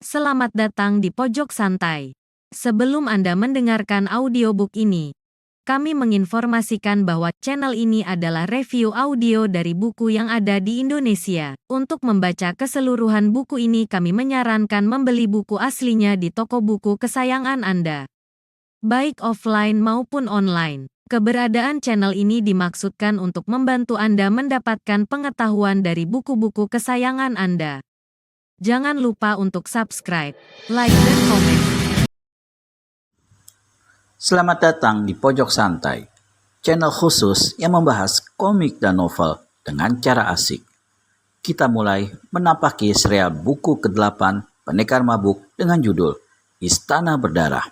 Selamat datang di Pojok Santai. Sebelum Anda mendengarkan audiobook ini, kami menginformasikan bahwa channel ini adalah review audio dari buku yang ada di Indonesia. Untuk membaca keseluruhan buku ini, kami menyarankan membeli buku aslinya di toko buku kesayangan Anda, baik offline maupun online. Keberadaan channel ini dimaksudkan untuk membantu Anda mendapatkan pengetahuan dari buku-buku kesayangan Anda. Jangan lupa untuk subscribe, like, dan komen. Selamat datang di Pojok Santai, channel khusus yang membahas komik dan novel dengan cara asik. Kita mulai menapaki serial buku ke-8 Pendekar Mabuk dengan judul Istana Berdarah.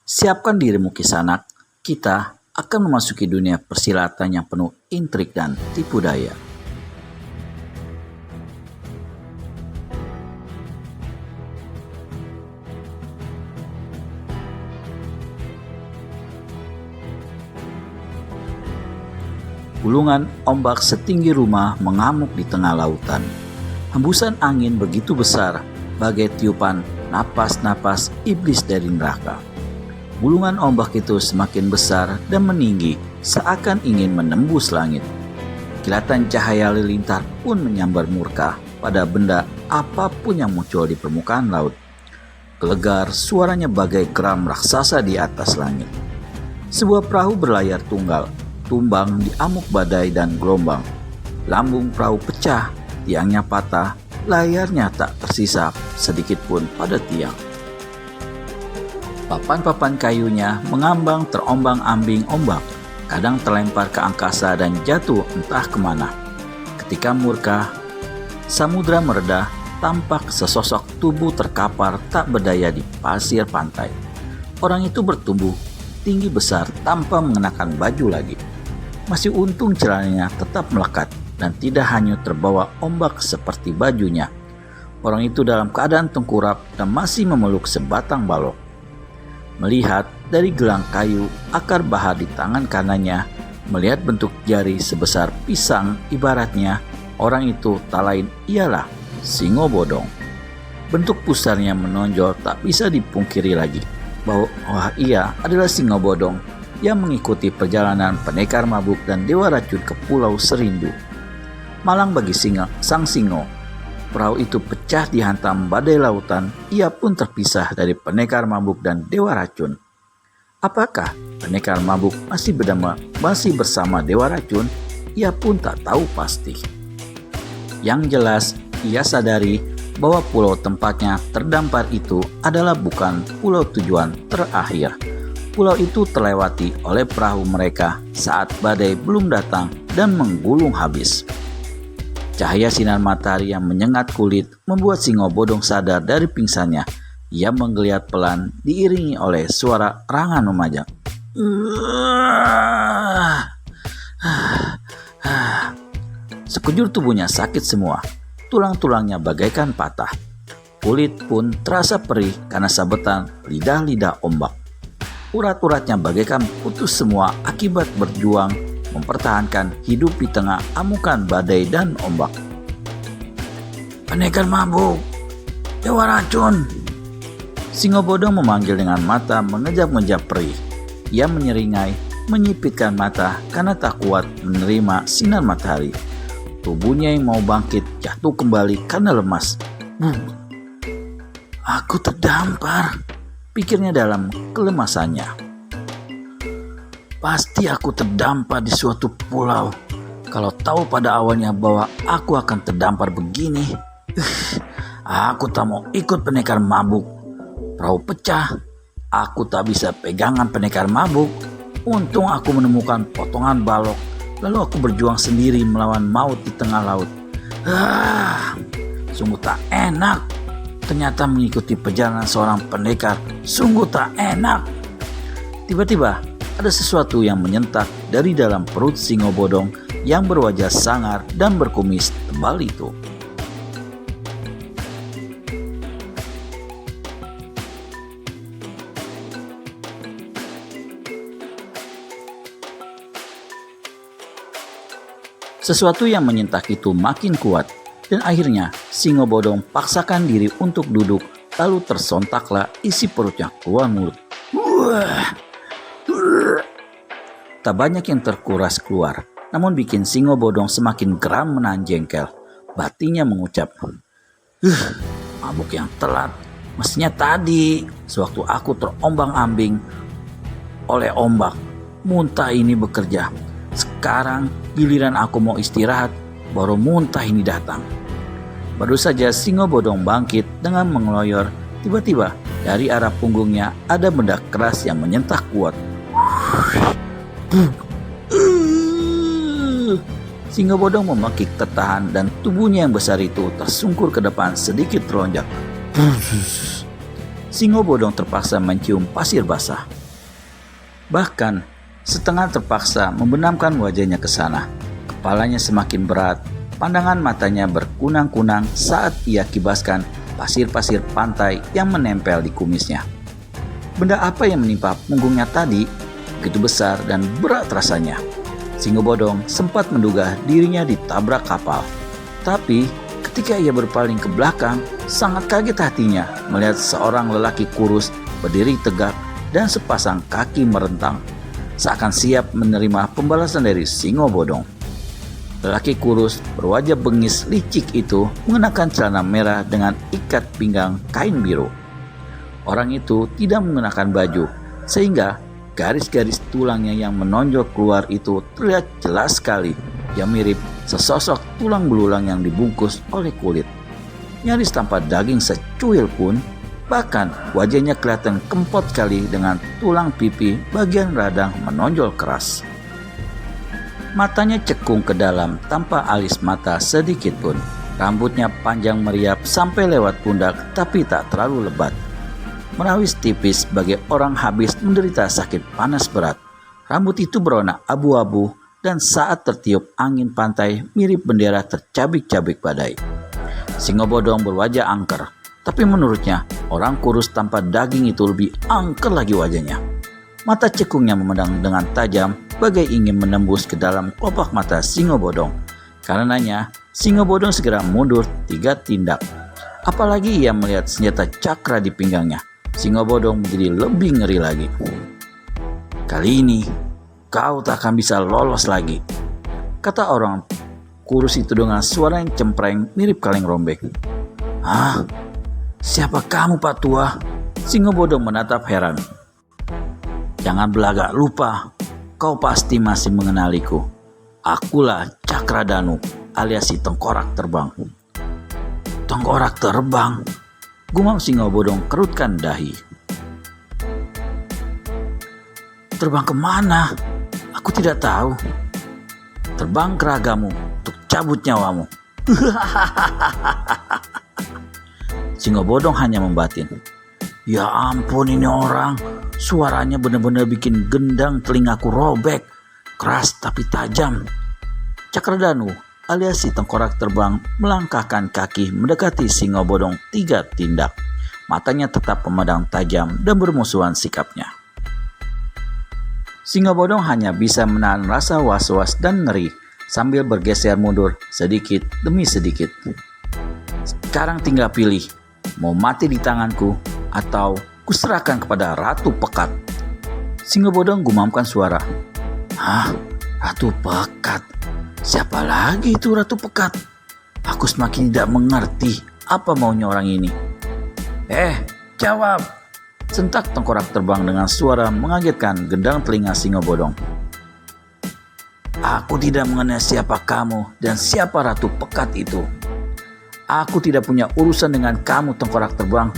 Siapkan dirimu kisanak, kita akan memasuki dunia persilatan yang penuh intrik dan tipu daya. Gulungan ombak setinggi rumah mengamuk di tengah lautan. Hembusan angin begitu besar, bagai tiupan napas-napas iblis dari neraka. Gulungan ombak itu semakin besar dan meninggi, seakan ingin menembus langit. Kilatan cahaya lilintar pun menyambar murka pada benda apapun yang muncul di permukaan laut. Gelegar suaranya bagai geram raksasa di atas langit. Sebuah perahu berlayar tunggal tumbang di amuk badai dan gelombang. Lambung perahu pecah, tiangnya patah, layarnya tak tersisa sedikit pun pada tiang. Papan-papan kayunya mengambang terombang-ambing ombak, kadang terlempar ke angkasa dan jatuh entah kemana. Ketika murka, samudra mereda, tampak sesosok tubuh terkapar tak berdaya di pasir pantai. Orang itu bertumbuh tinggi besar tanpa mengenakan baju lagi. Masih untung celananya tetap melekat dan tidak hanyut terbawa ombak seperti bajunya. Orang itu dalam keadaan tengkurap dan masih memeluk sebatang balok. Melihat dari gelang kayu akar bahar di tangan kanannya, melihat bentuk jari sebesar pisang ibaratnya, orang itu tak lain ialah Singo Bodong. Bentuk pusarnya menonjol tak bisa dipungkiri lagi bahwa ia adalah Singo Bodong yang mengikuti perjalanan pendekar mabuk dan dewa racun ke Pulau Serindu. Malang bagi sang singo, perahu itu pecah dihantam badai lautan, ia pun terpisah dari pendekar mabuk dan dewa racun. Apakah pendekar mabuk masih bersama dewa racun? Ia pun tak tahu pasti. Yang jelas, ia sadari bahwa pulau tempatnya terdampar itu adalah bukan pulau tujuan terakhir. Pulau itu terlewati oleh perahu mereka saat badai belum datang dan menggulung habis. Cahaya sinar matahari yang menyengat kulit membuat Singo Bodong sadar dari pingsannya. Ia menggeliat pelan diiringi oleh suara rangan memajang. Sekujur tubuhnya sakit semua. Tulang-tulangnya bagaikan patah. Kulit pun terasa perih karena sabetan lidah-lidah ombak. Urat-uratnya bagaikan putus semua akibat berjuang mempertahankan hidup di tengah amukan badai dan ombak. Pendekar mabuk, dewa racun. Singo Bodong memanggil dengan mata mengejap-ngejap perih. Ia menyeringai, menyipitkan mata karena tak kuat menerima sinar matahari. Tubuhnya yang mau bangkit jatuh kembali karena lemas. Aku terdampar, pikirnya dalam kelemasannya. Pasti aku terdampar di suatu pulau. Kalau tahu pada awalnya bahwa aku akan terdampar begini, aku tak mau ikut pendekar mabuk. Perahu pecah, aku tak bisa pegangan pendekar mabuk. Untung aku menemukan potongan balok, lalu aku berjuang sendiri melawan maut di tengah laut. Sungguh tak enak. Ternyata mengikuti perjalanan seorang pendekar sungguh tak enak. Tiba-tiba ada sesuatu yang menyentak dari dalam perut Singo Bodong yang berwajah sangar dan berkumis tebal itu. Sesuatu yang menyentak itu makin kuat. Dan akhirnya Singo Bodong paksakan diri untuk duduk lalu tersontaklah isi perutnya keluar mulut. Tak banyak yang terkuras keluar, namun bikin Singo Bodong semakin geram menahan jengkel. Batinnya mengucap, mabuk yang telat. Mestinya tadi, sewaktu aku terombang-ambing oleh ombak, muntah ini bekerja. Sekarang giliran aku mau istirahat, baru muntah ini datang. Baru saja Singo Bodong bangkit dengan mengeloyor, tiba-tiba dari arah punggungnya ada benda keras yang menyentak kuat. Singo Bodong memekik tertahan dan tubuhnya yang besar itu tersungkur ke depan sedikit terlonjak. Singo Bodong terpaksa mencium pasir basah. Bahkan setengah terpaksa membenamkan wajahnya ke sana. Kepalanya semakin berat, pandangan matanya berkunang-kunang saat ia kibaskan pasir-pasir pantai yang menempel di kumisnya. Benda apa yang menimpa punggungnya tadi begitu besar dan berat rasanya. Singo Bodong sempat menduga dirinya ditabrak kapal. Tapi ketika ia berpaling ke belakang, sangat kaget hatinya melihat seorang lelaki kurus berdiri tegak dan sepasang kaki merentang, seakan siap menerima pembalasan dari Singo Bodong. Lelaki kurus berwajah bengis licik itu mengenakan celana merah dengan ikat pinggang kain biru. Orang itu tidak mengenakan baju, sehingga garis-garis tulangnya yang menonjol keluar itu terlihat jelas sekali. Yang mirip sesosok tulang belulang yang dibungkus oleh kulit. Nyaris tanpa daging secuil pun, bahkan wajahnya kelihatan kempot sekali dengan tulang pipi bagian radang menonjol keras. Matanya cekung ke dalam tanpa alis mata sedikit pun. Rambutnya panjang meriap sampai lewat pundak tapi tak terlalu lebat. Merawis tipis bagi orang habis menderita sakit panas berat. Rambut itu berwarna abu-abu dan saat tertiup angin pantai mirip bendera tercabik-cabik badai. Singo Bodong berwajah angker, tapi menurutnya orang kurus tanpa daging itu lebih angker lagi wajahnya. Mata cekungnya memandang dengan tajam bagai ingin menembus ke dalam kelopak mata Singo Bodong. Karenanya Singo Bodong segera mundur 3 tindak. Apalagi ia melihat senjata cakra di pinggangnya. Singo Bodong menjadi lebih ngeri lagi. Kali ini kau tak akan bisa lolos lagi, kata orang kurus itu dengan suara yang cempreng mirip kaleng rombeng. Hah? Siapa kamu, Pak Tua? Singo Bodong menatap heran. Jangan belagak lupa, kau pasti masih mengenaliku. Akulah Cakradanu alias si tengkorak terbang. Tengkorak terbang? Gumam Singo Bodong kerutkan dahi. Terbang kemana? Aku tidak tahu. Terbang ke ragamu untuk cabut nyawamu. Singo Bodong hanya membatin. Ya ampun, ini orang. Suaranya benar-benar bikin gendang telingaku robek. Keras tapi tajam. Cakradanu alias si tengkorak terbang melangkahkan kaki mendekati Singo Bodong 3 tindak. Matanya tetap memandang tajam dan bermusuhan sikapnya. Singo Bodong hanya bisa menahan rasa was-was dan ngeri sambil bergeser mundur sedikit demi sedikit. Sekarang tinggal pilih, mau mati di tanganku atau kuserahkan kepada Ratu Pekat. Singo Bodong gumamkan suara. Hah? Ratu Pekat? Siapa lagi itu Ratu Pekat? Aku semakin tidak mengerti apa maunya orang ini. Jawab! Sentak tengkorak terbang dengan suara mengagetkan gendang telinga Singo Bodong. Aku tidak mengenal siapa kamu dan siapa Ratu Pekat itu. Aku tidak punya urusan dengan kamu, tengkorak terbang.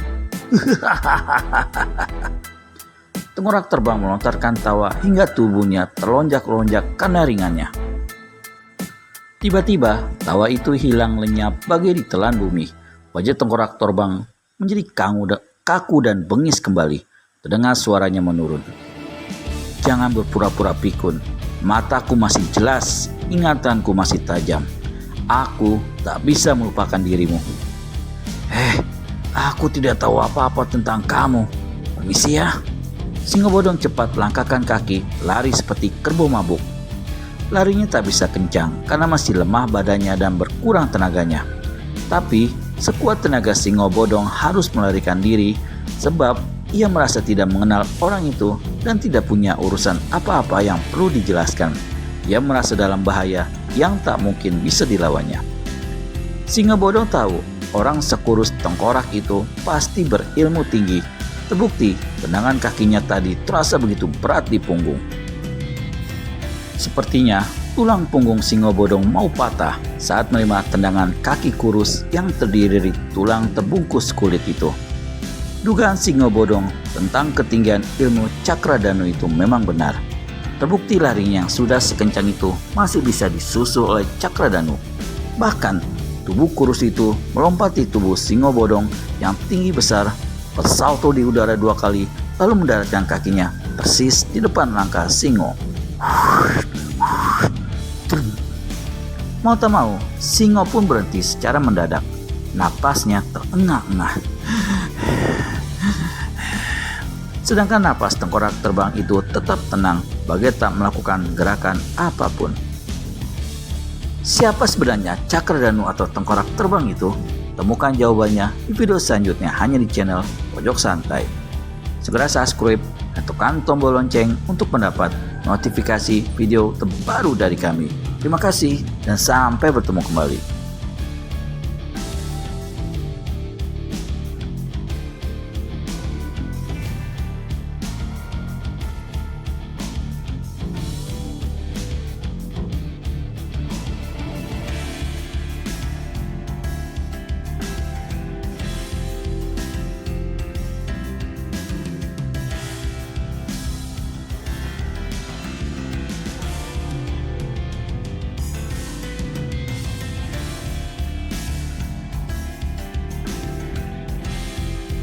Tengkorak terbang melontarkan tawa hingga tubuhnya terlonjak-lonjak karena ringannya. Tiba-tiba tawa itu hilang lenyap bagai ditelan bumi. Wajah tengkorak terbang menjadi kaku dan bengis kembali. Terdengar suaranya menurun. Jangan berpura-pura pikun. Mataku masih jelas, ingatanku masih tajam. Aku tak bisa melupakan dirimu. Aku tidak tahu apa-apa tentang kamu. Permisi ya. Singo Bodong cepat melangkahkan kaki, lari seperti kerbau mabuk. Larinya tak bisa kencang karena masih lemah badannya dan berkurang tenaganya. Tapi Sekuat tenaga Singo Bodong harus melarikan diri sebab ia merasa tidak mengenal orang itu dan tidak punya urusan apa-apa yang perlu dijelaskan. Ia merasa dalam bahaya yang tak mungkin bisa dilawannya. Singo Bodong tahu orang sekurus tengkorak itu pasti berilmu tinggi. Terbukti tendangan kakinya tadi terasa begitu berat di punggung. Sepertinya tulang punggung Singo Bodong mau patah saat menerima tendangan kaki kurus yang terdiri dari tulang terbungkus kulit itu. Dugaan Singo Bodong tentang ketinggian ilmu Cakradanu itu memang benar. Terbukti larinya yang sudah sekencang itu masih bisa disusul oleh Cakradanu. Bahkan tubuh kurus itu melompati tubuh Singo Bodong yang tinggi besar, bersalto di udara 2 kali, lalu mendaratkan kakinya persis di depan langkah Singo. Mau tak mau, Singo pun berhenti secara mendadak. Napasnya terengah-engah. Sedangkan napas tengkorak terbang itu tetap tenang, bagai tak melakukan gerakan apapun. Siapa sebenarnya Cakradanu atau tengkorak terbang itu? Temukan jawabannya di video selanjutnya hanya di channel Pojok Santai. Segera subscribe dan tekan tombol lonceng untuk mendapat notifikasi video terbaru dari kami. Terima kasih dan sampai bertemu kembali.